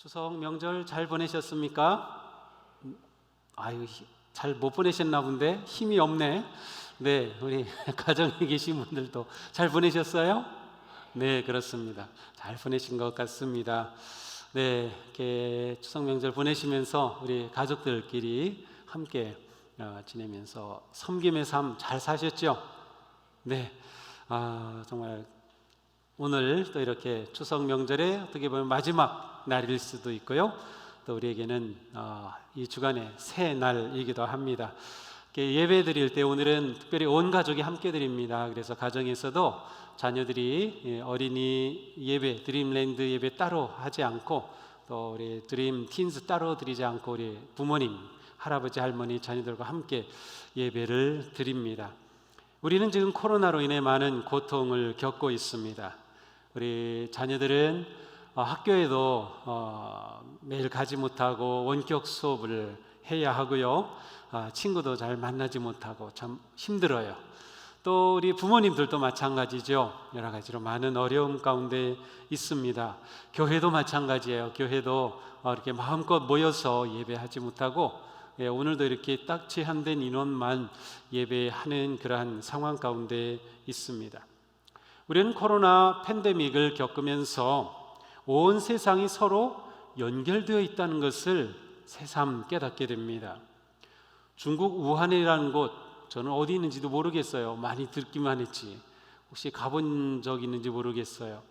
추석 명절 잘 보내셨습니까? 아유, 잘 못 보내셨나 본데 힘이 없네. 네, 우리 가정에 계신 분들도 잘 보내셨어요? 네, 그렇습니다. 잘 보내신 것 같습니다. 네, 이렇게 추석 명절 보내시면서 우리 가족들끼리 함께 지내면서 섬김의 삶 잘 사셨죠? 네, 정말 오늘 또 이렇게 추석 명절에 어떻게 보면 마지막 날일 수도 있고요. 또 우리에게는 이 주간의 새 날이기도 합니다. 예배 드릴 때 오늘은 특별히 온 가족이 함께 드립니다. 그래서 가정에서도 자녀들이 어린이 예배, 드림랜드 예배 따로 하지 않고 또 우리 드림 틴스 따로 드리지 않고 우리 부모님, 할아버지, 할머니, 자녀들과 함께 예배를 드립니다. 우리는 지금 코로나로 인해 많은 고통을 겪고 있습니다. 우리 자녀들은 학교에도 매일 가지 못하고 원격 수업을 해야 하고요. 친구도 잘 만나지 못하고 참 힘들어요. 또 우리 부모님들도 마찬가지죠. 여러 가지로 많은 어려움 가운데 있습니다. 교회도 마찬가지예요. 교회도 이렇게 마음껏 모여서 예배하지 못하고 오늘도 이렇게 딱 제한된 인원만 예배하는 그러한 상황 가운데 있습니다. 우리는 코로나 팬데믹을 겪으면서 온 세상이 서로 연결되어 있다는 것을 새삼 깨닫게 됩니다. 중국 우한이라는 곳, 저는 어디 있는지도 모르겠어요. 많이 듣기만 했지 혹시 가본 적 있는지 모르겠어요.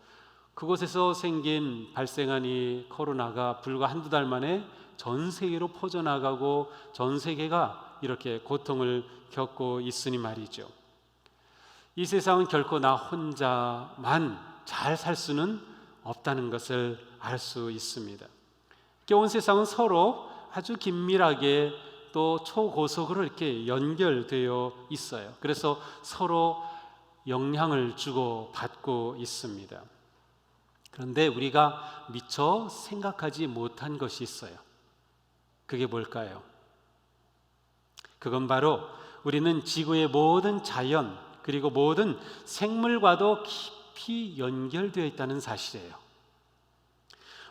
그곳에서 발생한 이 코로나가 불과 한두 달 만에 전 세계로 퍼져나가고 전 세계가 이렇게 고통을 겪고 있으니 말이죠. 이 세상은 결코 나 혼자만 잘 살 수는 없다는 것을 알 수 있습니다. 온 세상은 서로 아주 긴밀하게 또 초고속으로 이렇게 연결되어 있어요. 그래서 서로 영향을 주고 받고 있습니다. 그런데 우리가 미처 생각하지 못한 것이 있어요. 그게 뭘까요? 그건 바로 우리는 지구의 모든 자연 그리고 모든 생물과도 깊이 연결되어 있다는 사실이에요.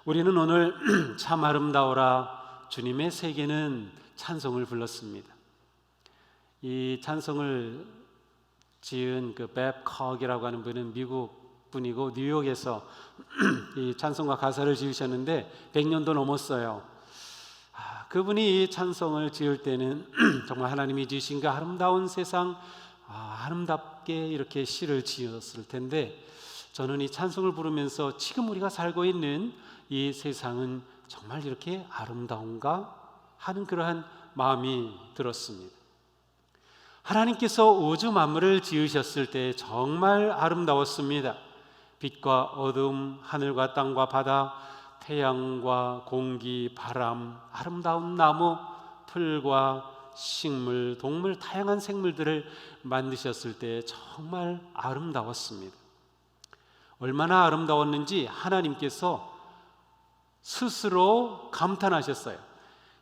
우리는 오늘 참 아름다워라 주님의 세계는 찬송을 불렀습니다. 이 찬송을 지은 그 뵙 컥이라고 하는 분은 미국 분이고 뉴욕에서 이 찬송과 가사를 지으셨는데 100년도 넘었어요. 그분이 이 찬송을 지을 때는 정말 하나님이 지으신 그 아름다운 세상 아름답게 이렇게 시를 지었을 텐데 저는 이 찬송을 부르면서 지금 우리가 살고 있는 이 세상은 정말 이렇게 아름다운가 하는 그러한 마음이 들었습니다. 하나님께서 우주 만물을 지으셨을 때 정말 아름다웠습니다. 빛과 어둠, 하늘과 땅과 바다, 태양과 공기, 바람, 아름다운 나무, 풀과 식물, 동물, 다양한 생물들을 만드셨을 때 정말 아름다웠습니다. 얼마나 아름다웠는지 하나님께서 스스로 감탄하셨어요.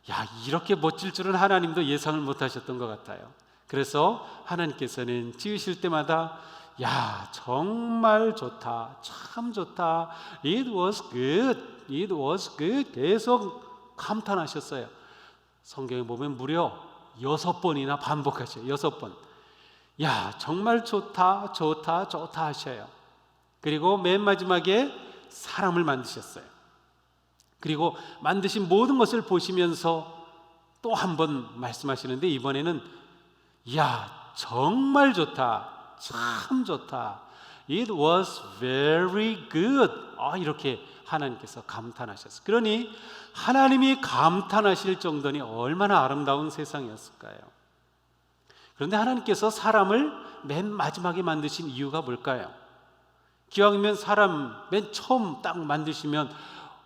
야, 이렇게 멋질 줄은 하나님도 예상을 못하셨던 것 같아요. 그래서 하나님께서는 지으실 때마다 야, 정말 좋다, 참 좋다, It was good, it was good 계속 감탄하셨어요. 성경에 보면 무려 6번이나 반복하셔요. 6번. 야, 정말 좋다, 좋다, 좋다 하셔요. 그리고 맨 마지막에 사람을 만드셨어요. 그리고 만드신 모든 것을 보시면서 또 한 번 말씀하시는데 이번에는 야, 정말 좋다, 참 좋다, It was very good 이렇게 하나님께서 감탄하셨어요. 그러니 하나님이 감탄하실 정도니 얼마나 아름다운 세상이었을까요? 그런데 하나님께서 사람을 맨 마지막에 만드신 이유가 뭘까요? 기왕이면 사람 맨 처음 딱 만드시면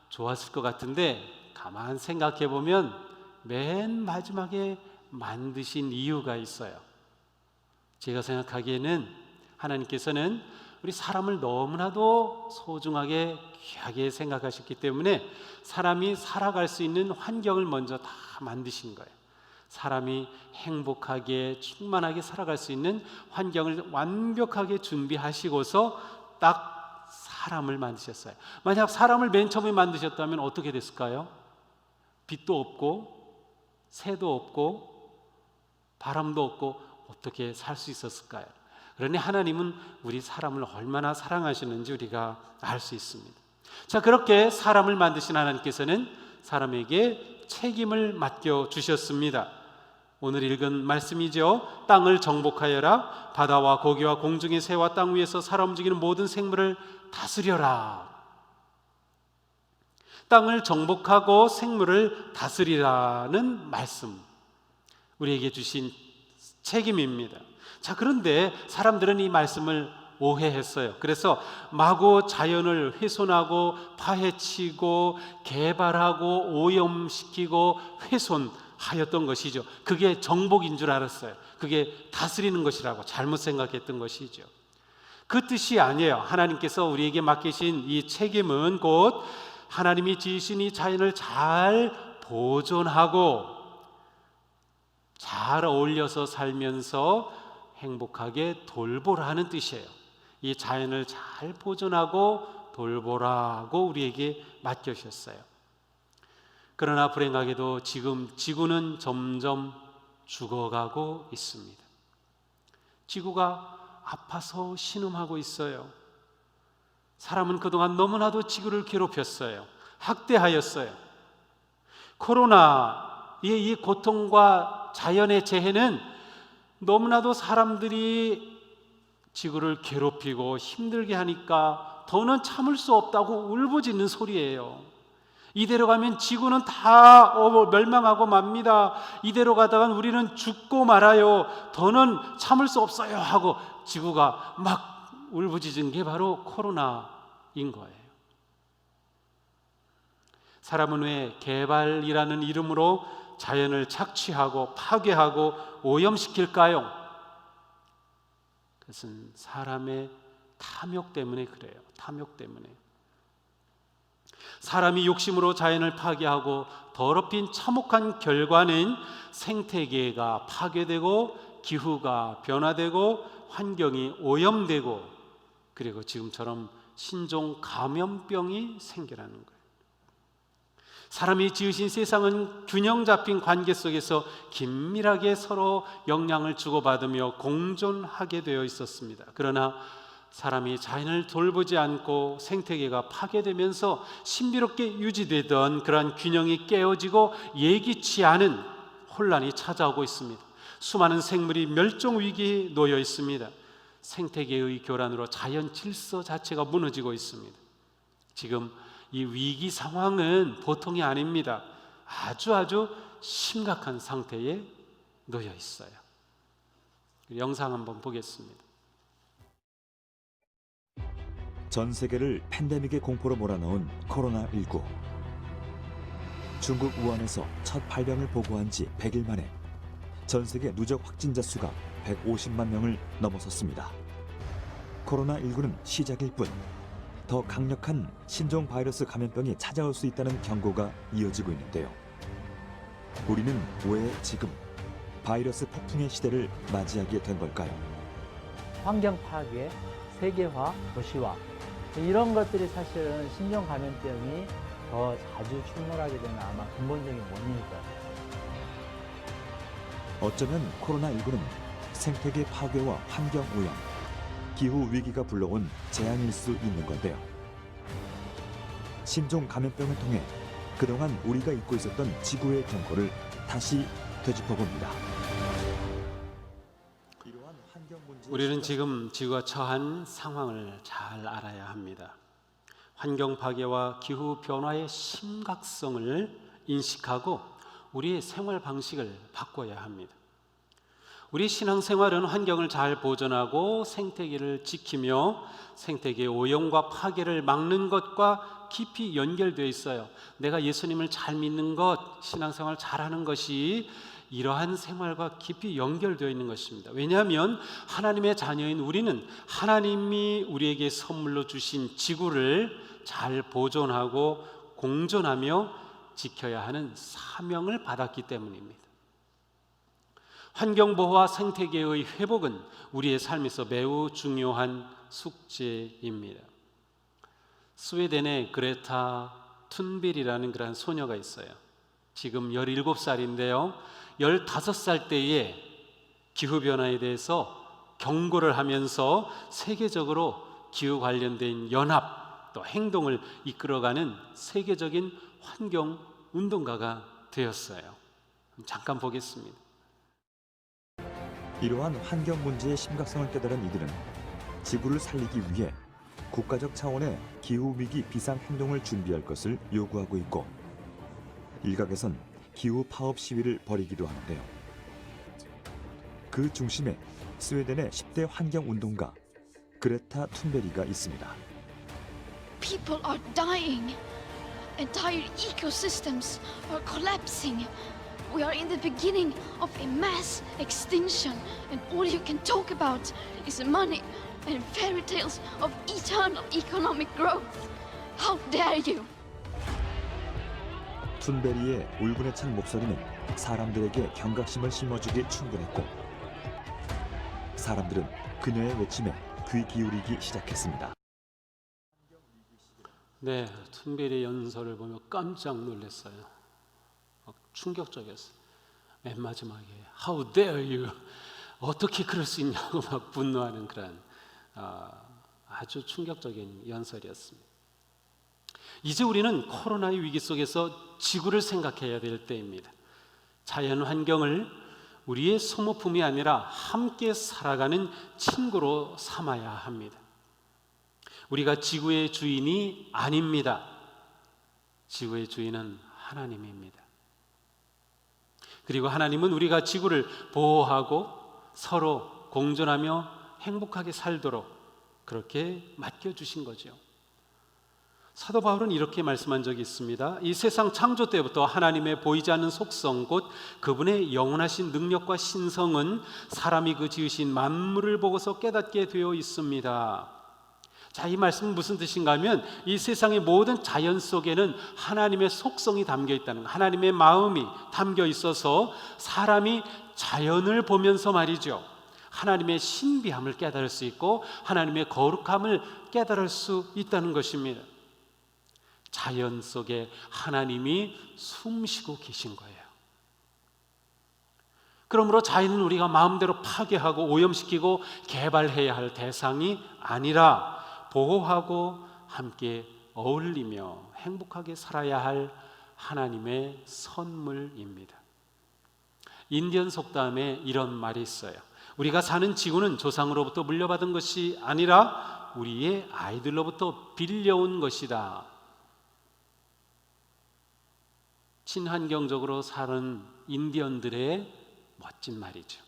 좋았을 것 같은데 가만 생각해 보면 맨 마지막에 만드신 이유가 있어요. 제가 생각하기에는 하나님께서는 우리 사람을 너무나도 소중하게 귀하게 생각하셨기 때문에 사람이 살아갈 수 있는 환경을 먼저 다 만드신 거예요. 사람이 행복하게 충만하게 살아갈 수 있는 환경을 완벽하게 준비하시고서 딱 사람을 만드셨어요. 만약 사람을 맨 처음에 만드셨다면 어떻게 됐을까요? 빛도 없고 새도 없고 바람도 없고 어떻게 살 수 있었을까요? 그러니 하나님은 우리 사람을 얼마나 사랑하시는지 우리가 알 수 있습니다. 자, 그렇게 사람을 만드신 하나님께서는 사람에게 책임을 맡겨 주셨습니다. 오늘 읽은 말씀이죠. 땅을 정복하여라. 바다와 고기와 공중의 새와 땅 위에서 살아 움직이는 모든 생물을 다스려라. 땅을 정복하고 생물을 다스리라는 말씀, 우리에게 주신 책임입니다. 자, 그런데 사람들은 이 말씀을 오해했어요. 그래서 마구 자연을 훼손하고 파헤치고 개발하고 오염시키고 훼손하였던 것이죠. 그게 정복인 줄 알았어요. 그게 다스리는 것이라고 잘못 생각했던 것이죠. 그 뜻이 아니에요. 하나님께서 우리에게 맡기신 이 책임은 곧 하나님이 지으신 이 자연을 잘 보존하고 잘 어울려서 살면서 행복하게 돌보라는 뜻이에요. 이 자연을 잘 보존하고 돌보라고 우리에게 맡겨주셨어요. 그러나 불행하게도 지금 지구는 점점 죽어가고 있습니다. 지구가 아파서 신음하고 있어요. 사람은 그동안 너무나도 지구를 괴롭혔어요. 학대하였어요. 코로나의 이 고통과 자연의 재해는 너무나도 사람들이 지구를 괴롭히고 힘들게 하니까 더는 참을 수 없다고 울부짖는 소리예요. 이대로 가면 지구는 다 멸망하고 맙니다. 이대로 가다간 우리는 죽고 말아요. 더는 참을 수 없어요 하고 지구가 막 울부짖은 게 바로 코로나인 거예요. 사람은 왜 개발이라는 이름으로 자연을 착취하고 파괴하고 오염시킬까요? 그것은 사람의 탐욕 때문에 그래요. 탐욕 때문에. 사람이 욕심으로 자연을 파괴하고 더럽힌 참혹한 결과는 생태계가 파괴되고 기후가 변화되고 환경이 오염되고 그리고 지금처럼 신종 감염병이 생겨나는 거예요. 사람이 지으신 세상은 균형 잡힌 관계 속에서 긴밀하게 서로 영향을 주고받으며 공존하게 되어 있었습니다. 그러나 사람이 자연을 돌보지 않고 생태계가 파괴되면서 신비롭게 유지되던 그러한 균형이 깨어지고 예기치 않은 혼란이 찾아오고 있습니다. 수많은 생물이 멸종 위기에 놓여 있습니다. 생태계의 교란으로 자연 질서 자체가 무너지고 있습니다. 지금 이 위기 상황은 보통이 아닙니다. 아주 심각한 상태에 놓여 있어요. 영상 한번 보겠습니다. 전 세계를 팬데믹의 공포로 몰아넣은 코로나19. 중국 우한에서 첫 발병을 보고한 지 100일 만에 전 세계 누적 확진자 수가 150만 명을 넘어섰습니다. 코로나19는 시작일 뿐 더 강력한 신종 바이러스 감염병이 찾아올 수 있다는 경고가 이어지고 있는데요. 우리는 왜 지금 바이러스 폭풍의 시대를 맞이하게 된 걸까요? 환경 파괴, 세계화, 도시화 이런 것들이 사실은 신종 감염병이 더 자주 출몰하게 되는 아마 근본적인 원인일 거예요. 어쩌면 코로나19는 생태계 파괴와 환경 오염, 기후 위기가 불러온 재앙일 수 있는 건데요. 신종 감염병을 통해 그동안 우리가 잊고 있었던 지구의 경고를 다시 되짚어봅니다. 우리는 지금 지구가 처한 상황을 잘 알아야 합니다. 환경 파괴와 기후 변화의 심각성을 인식하고 우리의 생활 방식을 바꿔야 합니다. 우리 신앙생활은 환경을 잘 보존하고 생태계를 지키며 생태계 오염과 파괴를 막는 것과 깊이 연결되어 있어요. 내가 예수님을 잘 믿는 것, 신앙생활 잘하는 것이 이러한 생활과 깊이 연결되어 있는 것입니다. 왜냐하면 하나님의 자녀인 우리는 하나님이 우리에게 선물로 주신 지구를 잘 보존하고 공존하며 지켜야 하는 사명을 받았기 때문입니다. 환경보호와 생태계의 회복은 우리의 삶에서 매우 중요한 숙제입니다. 스웨덴의 그레타 툰빌이라는 그런 소녀가 있어요. 지금 17살인데요. 15살 때에 기후변화에 대해서 경고를 하면서 세계적으로 기후 관련된 연합 또 행동을 이끌어가는 세계적인 환경 운동가가 되었어요. 잠깐 보겠습니다. 이러한 환경 문제의 심각성을 깨달은 이들은 지구를 살리기 위해 국가적 차원의 기후위기 비상행동을 준비할 것을 요구하고 있고, 일각에선 기후 파업 시위를 벌이기도 하는데요. 그 중심에 스웨덴의 10대 환경운동가 그레타 툰베리가 있습니다. People are dying. Entire ecosystems are collapsing. We are in the beginning of a mass extinction, and all you can talk about is money and fairy tales of eternal economic growth. How dare you! 툰베리의 울분에 찬 목소리는 사람들에게 경각심을 심어주기에 충분했고, 사람들은 그녀의 외침에 귀 기울이기 시작했습니다. 네, 툰베리의 연설을 보며 깜짝 놀랐어요. 막 충격적이었어요. 맨 마지막에 How dare you! 어떻게 그럴 수 있냐고 막 분노하는 그런 아주 충격적인 연설이었습니다. 이제 우리는 코로나의 위기 속에서 지구를 생각해야 될 때입니다. 자연 환경을 우리의 소모품이 아니라 함께 살아가는 친구로 삼아야 합니다. 우리가 지구의 주인이 아닙니다. 지구의 주인은 하나님입니다. 그리고 하나님은 우리가 지구를 보호하고 서로 공존하며 행복하게 살도록 그렇게 맡겨주신 거죠. 사도 바울은 이렇게 말씀한 적이 있습니다. 이 세상 창조 때부터 하나님의 보이지 않는 속성 곧 그분의 영원하신 능력과 신성은 사람이 그 지으신 만물을 보고서 깨닫게 되어 있습니다. 자, 이 말씀은 무슨 뜻인가 하면 이 세상의 모든 자연 속에는 하나님의 속성이 담겨 있다는, 하나님의 마음이 담겨 있어서 사람이 자연을 보면서 말이죠, 하나님의 신비함을 깨달을 수 있고 하나님의 거룩함을 깨달을 수 있다는 것입니다. 자연 속에 하나님이 숨쉬고 계신 거예요. 그러므로 자연은 우리가 마음대로 파괴하고 오염시키고 개발해야 할 대상이 아니라 보호하고 함께 어울리며 행복하게 살아야 할 하나님의 선물입니다. 인디언 속담에 이런 말이 있어요. 우리가 사는 지구는 조상으로부터 물려받은 것이 아니라 우리의 아이들로부터 빌려온 것이다. 친환경적으로 사는 인디언들의 멋진 말이죠.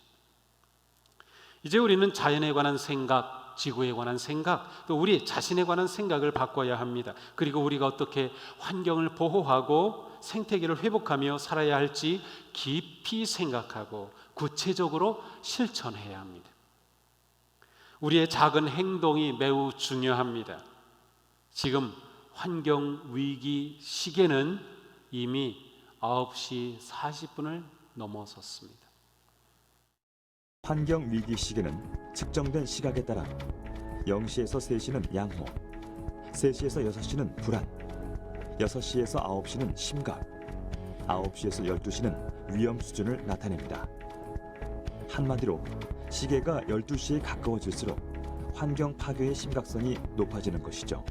이제 우리는 자연에 관한 생각, 지구에 관한 생각, 또 우리 자신에 관한 생각을 바꿔야 합니다. 그리고 우리가 어떻게 환경을 보호하고 생태계를 회복하며 살아야 할지 깊이 생각하고 구체적으로 실천해야 합니다. 우리의 작은 행동이 매우 중요합니다. 지금 환경 위기 시계는 이미 9시 40분을 넘어섰습니다. 환경 위기 시계는 측정된 시각에 따라 0시에서 3시는 양호, 3시에서 6시는 불안, 6시에서 9시는 심각, 9시에서 12시는 위험 수준을 나타냅니다. 한마디로 시계가 12시에 가까워질수록 환경 파괴의 심각성이 높아지는 것이죠.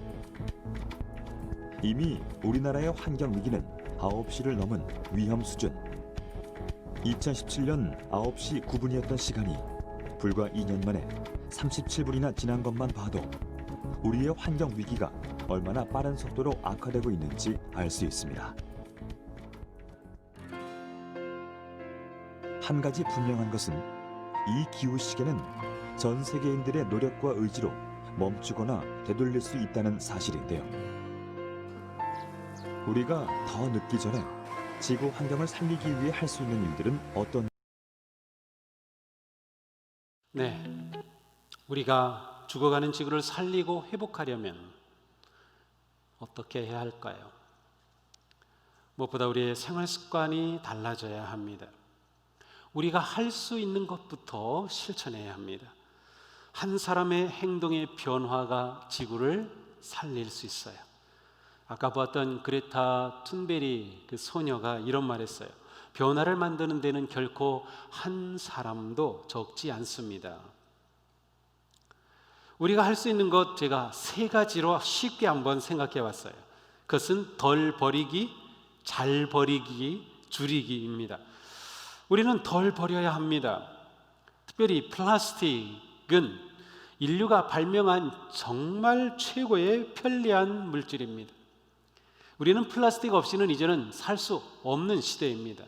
이미 우리나라의 환경 위기는 9시를 넘은 위험 수준. 2017년 9시 9분이었던 시간이 불과 2년 만에 37분이나 지난 것만 봐도 우리의 환경 위기가 얼마나 빠른 속도로 악화되고 있는지 알 수 있습니다. 한 가지 분명한 것은 이 기후 시계는 전 세계인들의 노력과 의지로 멈추거나 되돌릴 수 있다는 사실인데요. 우리가 더 늦기 전에 지구 환경을 살리기 위해 할 수 있는 일들은 어떤? 네, 우리가 죽어가는 지구를 살리고 회복하려면 어떻게 해야 할까요? 무엇보다 우리의 생활 습관이 달라져야 합니다. 우리가 할 수 있는 것부터 실천해야 합니다. 한 사람의 행동의 변화가 지구를 살릴 수 있어요. 아까 보았던 그레타 툰베리 그 소녀가 이런 말했어요. 변화를 만드는 데는 결코 한 사람도 적지 않습니다. 우리가 할 수 있는 것 제가 세 가지로 쉽게 한번 생각해 봤어요. 그것은 덜 버리기, 잘 버리기, 줄이기입니다. 우리는 덜 버려야 합니다. 특별히 플라스틱은 인류가 발명한 정말 최고의 편리한 물질입니다. 우리는 플라스틱 없이는 이제는 살 수 없는 시대입니다.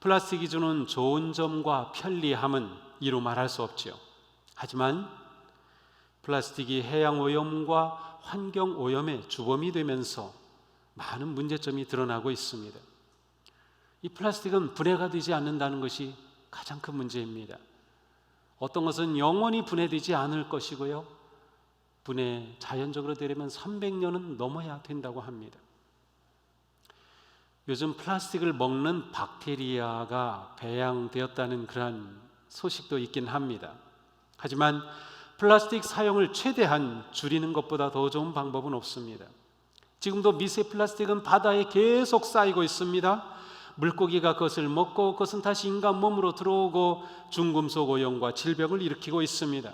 플라스틱이 주는 좋은 점과 편리함은 이루 말할 수 없지요. 하지만 플라스틱이 해양 오염과 환경 오염의 주범이 되면서 많은 문제점이 드러나고 있습니다. 이 플라스틱은 분해가 되지 않는다는 것이 가장 큰 문제입니다. 어떤 것은 영원히 분해되지 않을 것이고요, 분해 자연적으로 되려면 300년은 넘어야 된다고 합니다. 요즘 플라스틱을 먹는 박테리아가 배양되었다는 그러한 소식도 있긴 합니다. 하지만 플라스틱 사용을 최대한 줄이는 것보다 더 좋은 방법은 없습니다. 지금도 미세 플라스틱은 바다에 계속 쌓이고 있습니다. 물고기가 그것을 먹고 그것은 다시 인간 몸으로 들어오고 중금속 오염과 질병을 일으키고 있습니다.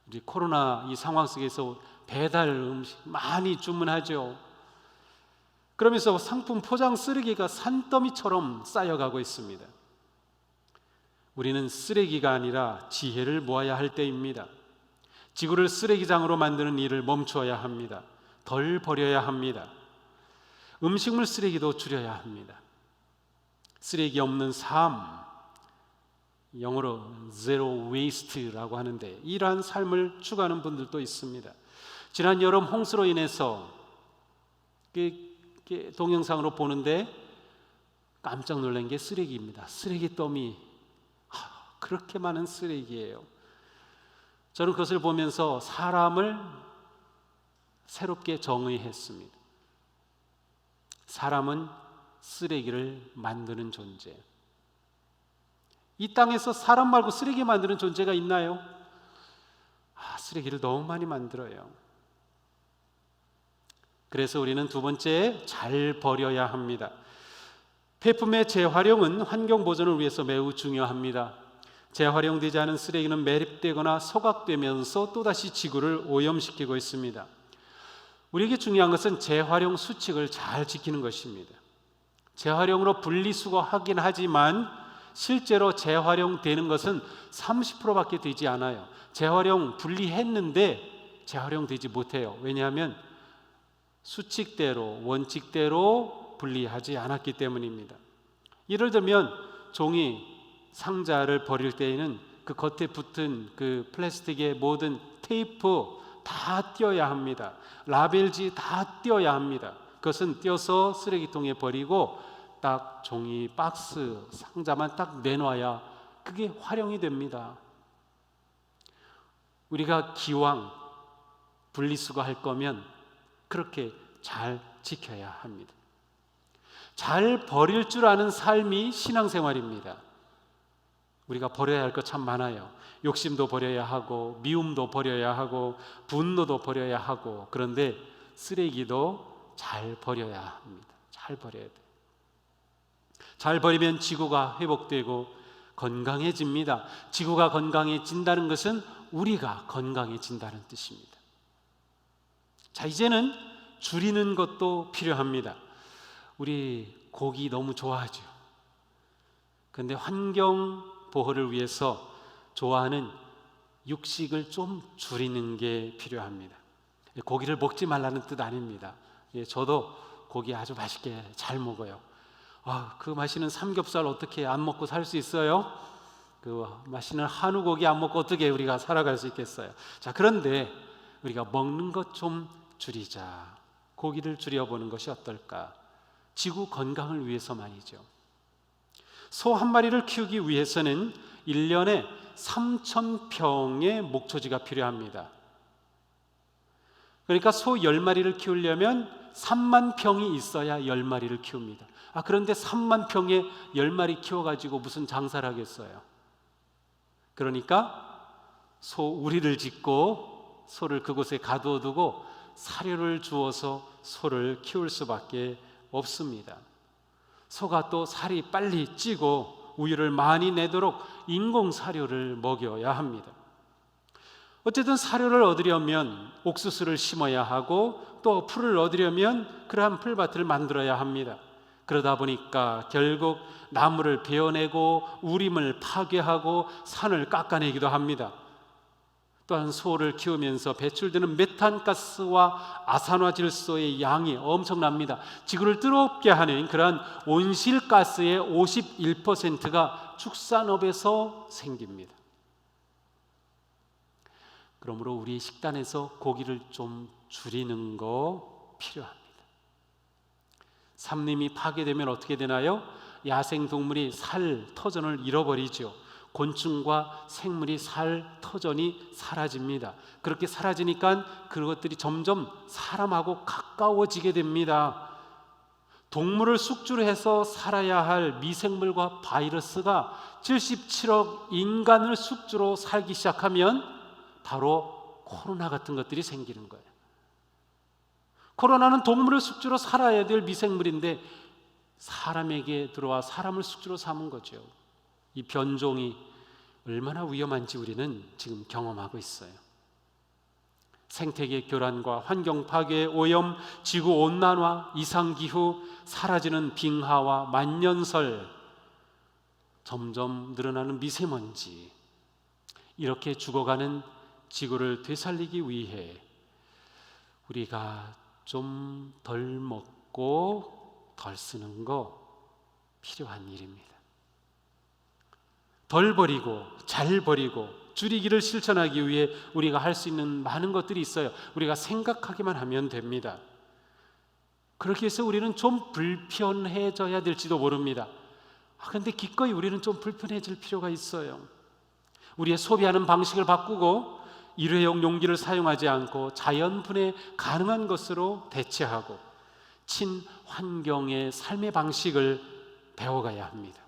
우리 코로나 이 상황 속에서 배달 음식 많이 주문하죠. 그러면서 상품 포장 쓰레기가 산더미처럼 쌓여가고 있습니다. 우리는 쓰레기가 아니라 지혜를 모아야 할 때입니다. 지구를 쓰레기장으로 만드는 일을 멈추어야 합니다. 덜 버려야 합니다. 음식물 쓰레기도 줄여야 합니다. 쓰레기 없는 삶, 영어로 zero waste라고 하는데 이러한 삶을 추구하는 분들도 있습니다. 지난 여름 홍수로 인해서 동영상으로 보는데 깜짝 놀란 게 쓰레기입니다. 쓰레기 더미, 그렇게 많은 쓰레기예요. 저는 그것을 보면서 사람을 새롭게 정의했습니다. 사람은 쓰레기를 만드는 존재. 이 땅에서 사람 말고 쓰레기 만드는 존재가 있나요? 쓰레기를 너무 많이 만들어요. 그래서 우리는 두 번째, 잘 버려야 합니다. 폐품의 재활용은 환경 보존을 위해서 매우 중요합니다. 재활용되지 않은 쓰레기는 매립되거나 소각되면서 또다시 지구를 오염시키고 있습니다. 우리에게 중요한 것은 재활용 수칙을 잘 지키는 것입니다. 재활용으로 분리수거하긴 하지만 실제로 재활용되는 것은 30%밖에 되지 않아요. 재활용 분리했는데 재활용되지 못해요. 왜냐하면 수칙대로, 원칙대로 분리하지 않았기 때문입니다. 예를 들면 종이 상자를 버릴 때에는 그 겉에 붙은 그 플라스틱의 모든 테이프 다 떼어야 합니다. 라벨지 다 떼어야 합니다. 그것은 떼어서 쓰레기통에 버리고 딱 종이 박스 상자만 딱 내놔야 그게 활용이 됩니다. 우리가 기왕 분리수거할 거면 그렇게 잘 지켜야 합니다. 잘 버릴 줄 아는 삶이 신앙생활입니다. 우리가 버려야 할 것 참 많아요. 욕심도 버려야 하고 미움도 버려야 하고 분노도 버려야 하고, 그런데 쓰레기도 잘 버려야 합니다. 잘 버려야 돼요. 잘 버리면 지구가 회복되고 건강해집니다. 지구가 건강해진다는 것은 우리가 건강해진다는 뜻입니다. 자, 이제는 줄이는 것도 필요합니다. 우리 고기 너무 좋아하죠. 그런데 환경 보호를 위해서 좋아하는 육식을 좀 줄이는 게 필요합니다. 고기를 먹지 말라는 뜻 아닙니다. 저도 고기 아주 맛있게 잘 먹어요. 그 맛있는 삼겹살 어떻게 안 먹고 살 수 있어요? 그 맛있는 한우 고기 안 먹고 어떻게 우리가 살아갈 수 있겠어요? 자, 그런데 우리가 먹는 것 좀 줄이자. 고기를 줄여보는 것이 어떨까? 지구 건강을 위해서 말이죠. 소 한 마리를 키우기 위해서는 1년에 3,000평의 목초지가 필요합니다. 그러니까 소 10마리를 키우려면 3만 평이 있어야 10마리를 키웁니다. 그런데 3만 평에 10마리 키워가지고 무슨 장사를 하겠어요? 그러니까 소 우리를 짓고 소를 그곳에 가두어 두고 사료를 주어서 소를 키울 수밖에 없습니다. 소가 또 살이 빨리 찌고 우유를 많이 내도록 인공 사료를 먹여야 합니다. 어쨌든 사료를 얻으려면 옥수수를 심어야 하고 또 풀을 얻으려면 그러한 풀밭을 만들어야 합니다. 그러다 보니까 결국 나무를 베어내고 우림을 파괴하고 산을 깎아내기도 합니다. 또한 소를 키우면서 배출되는 메탄가스와 아산화질소의 양이 엄청납니다. 지구를 뜨겁게 하는 그러한 온실가스의 51%가 축산업에서 생깁니다. 그러므로 우리 식단에서 고기를 좀 줄이는 거 필요합니다. 산림이 파괴되면 어떻게 되나요? 야생동물이 살 터전을 잃어버리죠. 곤충과 생물이 살 터전이 사라집니다. 그렇게 사라지니까 그것들이 점점 사람하고 가까워지게 됩니다. 동물을 숙주로 해서 살아야 할 미생물과 바이러스가 77억 인간을 숙주로 살기 시작하면 바로 코로나 같은 것들이 생기는 거예요. 코로나는 동물을 숙주로 살아야 될 미생물인데 사람에게 들어와 사람을 숙주로 삼은 거죠. 이 변종이 얼마나 위험한지 우리는 지금 경험하고 있어요. 생태계 교란과 환경 파괴, 오염, 지구 온난화, 이상기후, 사라지는 빙하와 만년설, 점점 늘어나는 미세먼지, 이렇게 죽어가는 지구를 되살리기 위해 우리가 좀 덜 먹고 덜 쓰는 거 필요한 일입니다. 덜 버리고 잘 버리고 줄이기를 실천하기 위해 우리가 할 수 있는 많은 것들이 있어요. 우리가 생각하기만 하면 됩니다. 그렇게 해서 우리는 좀 불편해져야 될지도 모릅니다. 그런데 기꺼이 우리는 좀 불편해질 필요가 있어요. 우리의 소비하는 방식을 바꾸고 일회용 용기를 사용하지 않고 자연분해 가능한 것으로 대체하고 친환경의 삶의 방식을 배워가야 합니다.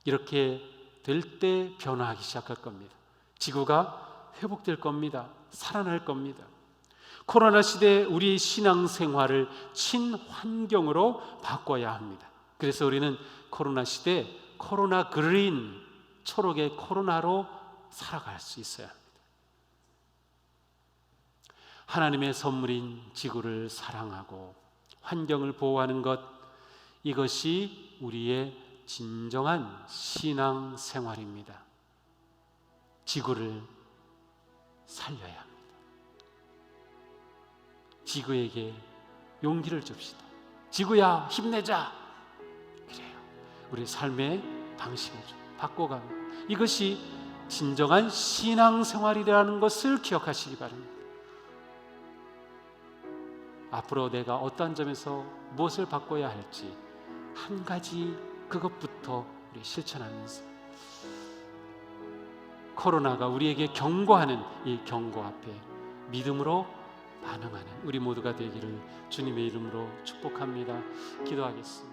이렇게 될 때 변화하기 시작할 겁니다. 지구가 회복될 겁니다. 살아날 겁니다. 코로나 시대에 우리의 신앙생활을 친환경으로 바꿔야 합니다. 그래서 우리는 코로나 시대 코로나 그린, 초록의 코로나로 살아갈 수 있어야 합니다. 하나님의 선물인 지구를 사랑하고 환경을 보호하는 것, 이것이 우리의 진정한 신앙생활입니다. 지구를 살려야 합니다. 지구에게 용기를 줍시다. 지구야, 힘내자. 그래요. 우리 삶의 방식을 좀 바꿔가는, 이것이 진정한 신앙생활이라는 것을 기억하시기 바랍니다. 앞으로 내가 어떠한 점에서 무엇을 바꿔야 할지 한 가지, 그것부터 우리 실천하면서 코로나가 우리에게 경고하는 이 경고 앞에 믿음으로 반응하는 우리 모두가 되기를 주님의 이름으로 축복합니다. 기도하겠습니다.